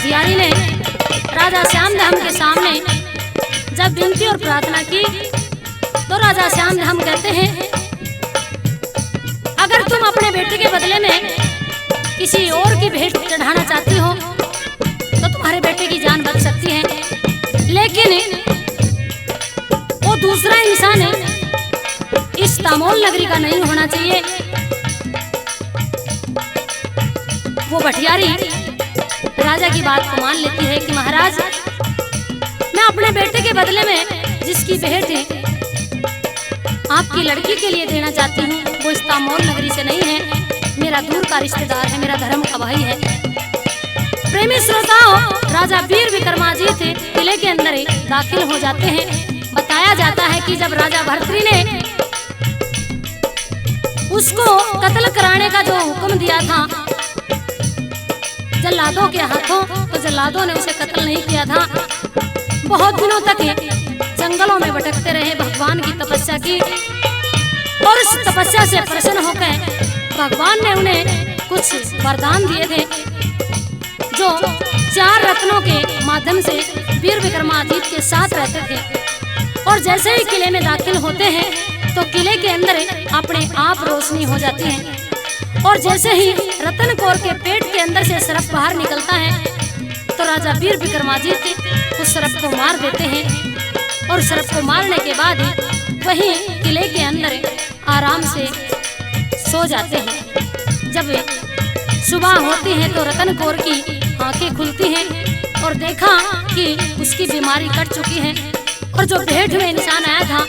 भटियारी ने राजा श्यामधाम के सामने जब विनती और प्रार्थना की तो राजा श्यामधाम कहते हैं, अगर तुम अपने बेटे के बदले में किसी और की भेंट चढ़ाना चाहती हो तो तुम्हारे बेटे की जान बच सकती है, लेकिन वो दूसरा इंसान इस तामोल नगरी का नहीं होना चाहिए। वो भटियारी राजा की बात को मान लेती है कि महाराज, मैं अपने बेटे के बदले में जिसकी भेंट आपकी लड़की के लिए देना चाहती हूँ वो इस तामोल नगरी से नहीं है, मेरा दूर का रिश्तेदार है, मेरा धर्म का भाई है। प्रेमी श्रोताओं, राजा वीर विक्रमादित्य किले के अंदर दाखिल हो जाते हैं। बताया जाता है कि जब राजा भर्तृ ने उसको कत्ल कराने का जो हुक्म दिया था जल्लादों के हाथों, तो जल्लादों ने उसे कत्ल नहीं किया था। बहुत दिनों तक जंगलों में भटकते रहे, भगवान की तपस्या की और उस तपस्या से प्रसन्न होकर भगवान ने उन्हें कुछ वरदान दिए थे जो 4 रत्नों के माध्यम से वीर विक्रमादित्य के साथ रहते थे। और जैसे ही किले में दाखिल होते हैं तो किले के अंदर अपने आप रोशनी हो जाती है और जैसे ही रतन कौर के पेट के अंदर से सर्प बाहर निकलता है तो राजा वीर विक्रमादित्य उस सर्प को मार देते हैं और सर्प को मारने के बाद वहीं किले के अंदर आराम से सो जाते हैं। जब सुबह होती है तो रतन कौर की आंखें खुलती हैं और देखा कि उसकी बीमारी कट चुकी है और जो भेंट में इंसान आया था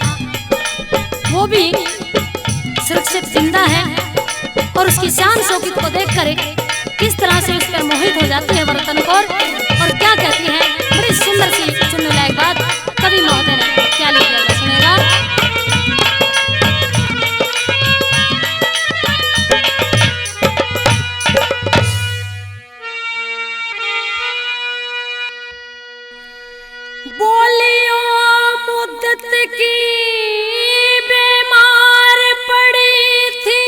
वो भी सुरक्षित जिंदा है और उसकी शान शौकत को देखकर किस तरह से उस पर मोहित हो जाती है रतन कौर और क्या कहती है। बड़ी सुंदर सी सुनने लायक बात कवि महोदय ने क्या लिखा है, सुनेगा। बोलियो मुद्दत की बीमार पड़ी थी,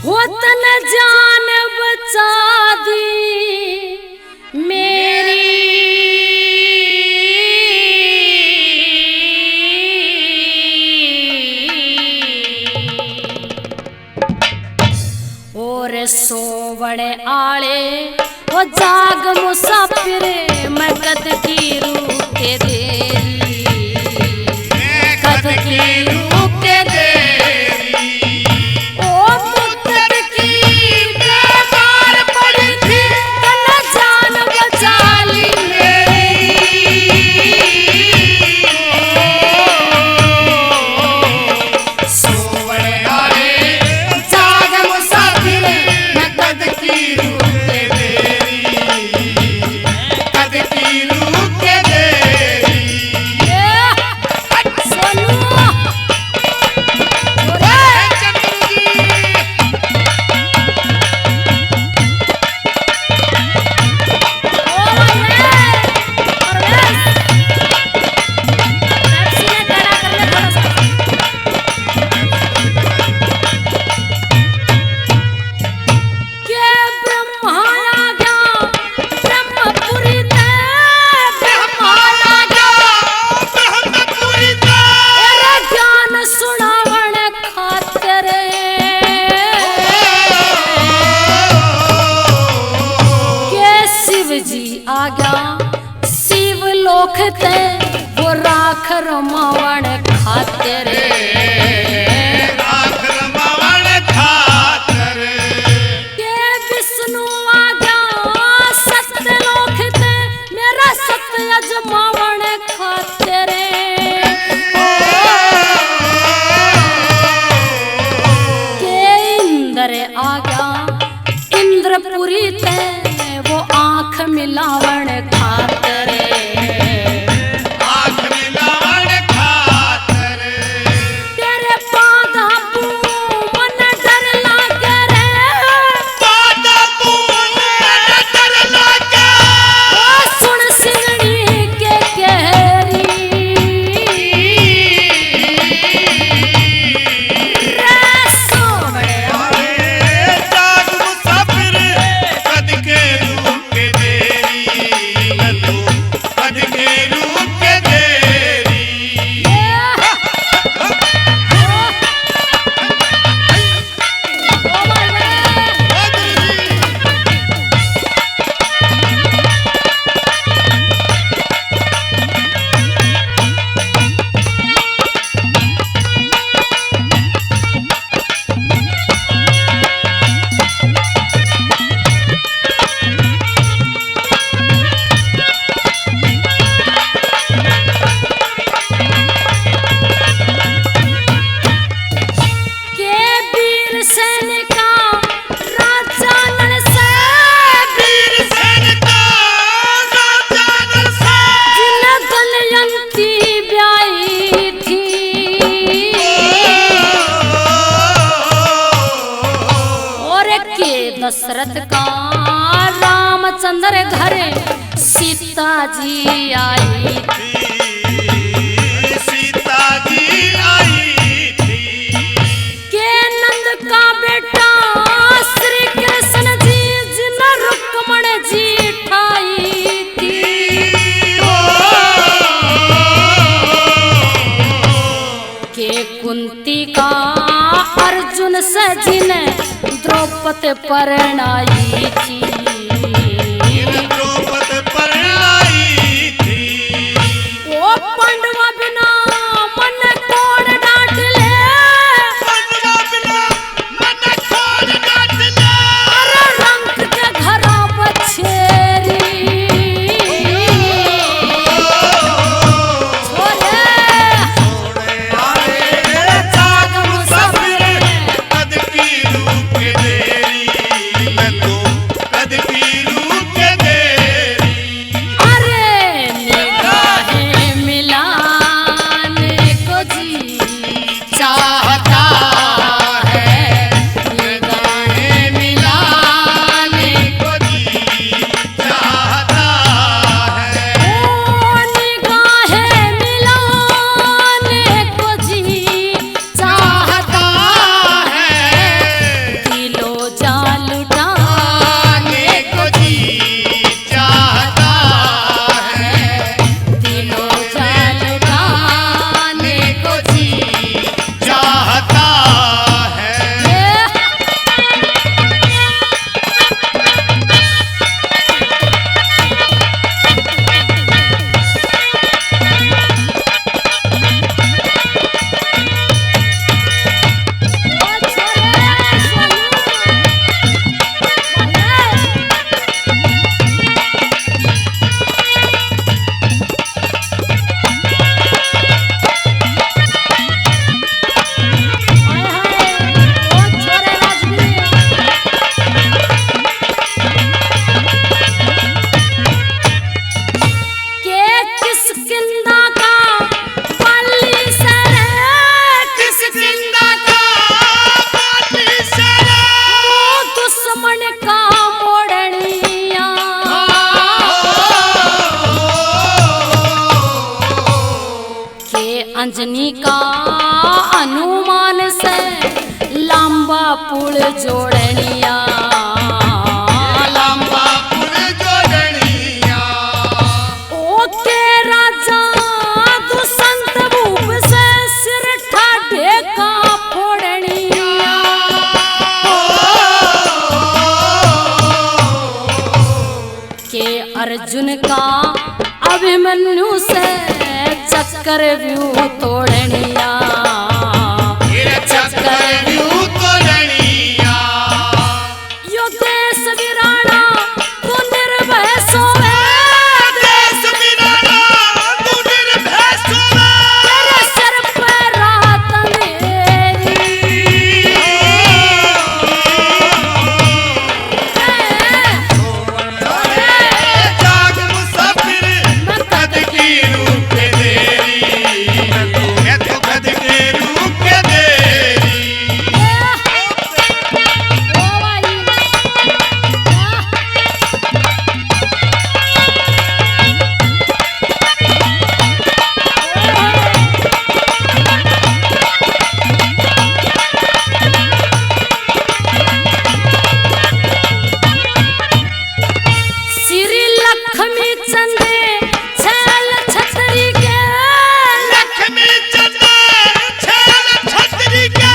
होतन जान बचा दी मेरी, और सोवड़े आले वो जाग मुसाफिर मैं कद की रूह के देरी, कद की रूह के देरी। ओ मुद्दत की बीमार पड़ी थी तन जान बचा ली मेरी, सोवड़े आले जाग मुसाफिर मैं कद की रूह के देरी, कद की रूह के देरी। सोनू ते वो राख रमावण खातिर, राख रमावण खातिर के विष्णु आ गया सत्य लोक ते मेरा सत्य अजमावण खातिर, के इंद्र आ गया इंद्रपुरी ते वो आंख मिलावण खातिर, तेरे दशरथ का रामचंद्र घर सीता जी आई सीता जी आई थी के नंद का बेटा श्री कृष्ण जी जिन रुक्मण जी ठाई थी के कुंती का अर्जुन से जिन द्रौपदी परणाई थी द्रौपदी परणाई थी ओ पांडवा बिना मन कौन डांट ले पांडवा बिना मन कौन डांट ले अरे रंग के घरा बछेरी छोरे जाग मुसाफिर कद की रूप देरी मैं तो कद की रूप देरी अरे निगाहें मिलाने को जी चाहता है निगाहें मिलाने को जी चाहता है ओ निगाहें मिलाने को जी चाहता है दिलो जान लुटाने को जी चाहता है दिलो जान लुटाने को जी चाहता है किसकिंदा का पल्ली सरे किस जिंदा का बाली सरा ओ दुश्मन का मोड़निया के अंजनी का अनुमान से लंबा पुल जोड़निया लंबा पुल जोड़निया ओ के राजा दुष्यंत भूप से सिर ठाढ़े का फोड़निया के अर्जुन का अभिमन्यु से चक्कर व्यू तोड़निया तेरे चक्कर व्यू तोड़निया यो देश वीराना तू निर्भय सोवे देश बिना तू निर्भय सोवे तेरे सर पे रात अंधेरी जाग मुसाफिर कद की रूप देरी मैं तो कद के रूप देरी ओ भाई श्री लक्ष्मी चंदे छैल छतरी के लक्ष्मी चंद्र छल छतरी के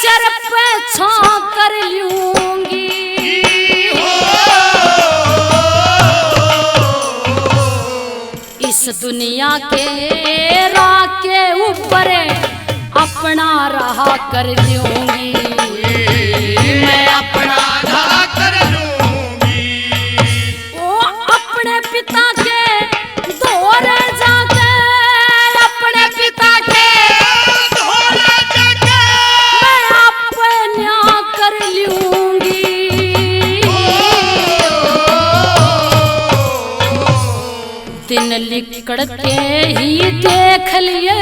सर पे छां कर लूंगी इस दुनिया के राह के ऊपर अपना रहा कर लूंगी मैं अपना धरा कर लूंगी ओ अपने पिता के दौरे जाके अपने पिता के धोला जाके मैं अपना कर लूंगी दिन लिकड़ के ही देख लिए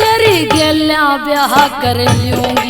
तेरी गैल्या ब्याह कर लूंगी